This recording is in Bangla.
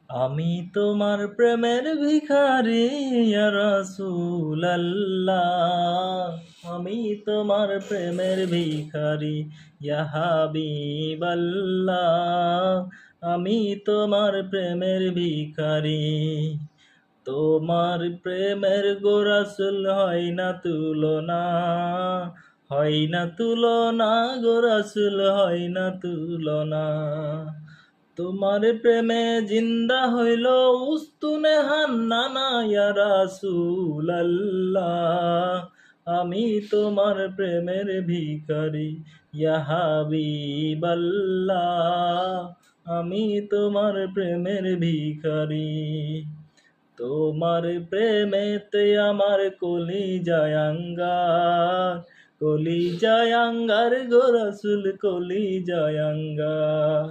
আমি তোমার প্রেমের ভিখারি ইয়া রাসূলাল্লাহ, আমি তোমার প্রেমের ভিখারি ইয়া হাবিবাল্লাহ, আমি তোমার প্রেমের ভিখারি। তোমার প্রেমের গো রাসূল হয় না তুলনা, হয় না তুলনা গো রাসূল, হয় না তুলনা। তোমার প্রেমে জিন্দা হইল উস্তুনে হান্নানা ইয়া রাসূলাল্লাহ, আমি তোমার প্রেমের ভিখারি ইয়া হাবিবাল্লাহ, আমি তোমার প্রেমের ভিখারি। তোমার প্রেমেতে আমার কলিজায় আঙ্গার, কলিজায় আঙ্গার গো রাসূল, কলিজায় আঙ্গার।